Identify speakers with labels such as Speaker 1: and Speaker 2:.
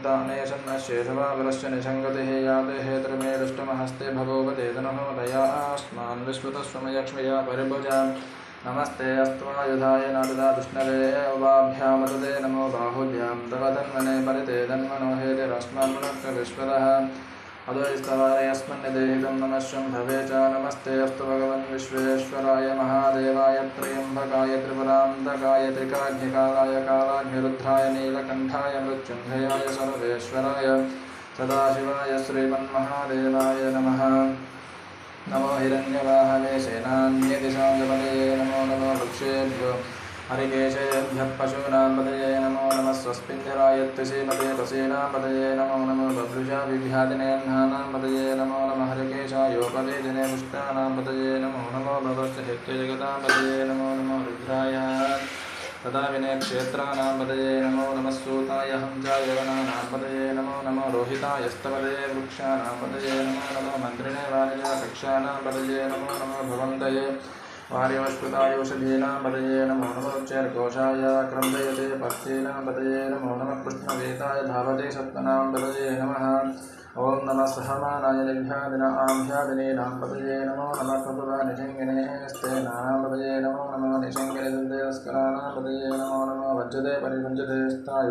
Speaker 1: शेषवावरस्य निसङ्गतिः याते हेतुर्मेरुष्टमहस्ते भगवते तनः दयास्मान् विस्मृतस्वमयक्ष्मया परिभुजा नमस्ते अस्त्वायुधाय नारदा दुष्णवे उवाभ्यामतते नमो बाहुभ्यां तव तन्मने परिते तन्मनो हेतिरस्मान्मनक्तविश्वतः अद्वैस्तवारयस्मन्निदेहितं नमस्यं भवे च नमस्ते अस्तु भगवन् विश्वेश्वराय महादेवाय त्र्यम्बकाय त्रिपुरान्तकाय त्रिकाग्निकालाय कालाग्निरुद्राय नीलकण्ठाय मृत्युञ्जयाय सर्वेश्वराय सदाशिवाय श्रीमन्महादेवाय नमः। नमो हिरण्यवाहवे सेनान्यदिशाङ्गपदये नमो नमो वृक्षेभ्यो हरिकेशेभ्यः पशूनां पदये नमो नमः स्वस्मिन्धराय त्रिसेपदे पसेनापदये नमो नमो बभ्रुषाभिभ्यादिनेह्नानां पदये नमो नमः हरिकेशायोपवेदिने पुष्टानां पदये नमो नमो भवश्चैत्यजगतां पदये नमो नमो रुद्राय तदा विनयक्षेत्राणां पदये नमो नमः सूताय हंसाय वनानां पदये नमो नमो रोहितायस्तपदये वृक्षाणां पदये नमो नमो मन्त्रिणे वाणिजाकक्षाणां पदये नमो नमो भवन्तये वार्योष्कृतायोषधीनां पदये नमो नमो चैर्घोषाय क्रन्दयते पक्षीनां पदये नमो नमः कृष्णवेताय धावते सत्त्वनां पदये नमः। ॐ नमः सहमानाय निभ्यादिनां पदये नमो नमः कपुरानिषङ्गिने स्तेनां पदये नमो नमो निषङ्गिने दन्तस्कराणां पदये नमो नमो वज्रते परिवञ्जते स्ताय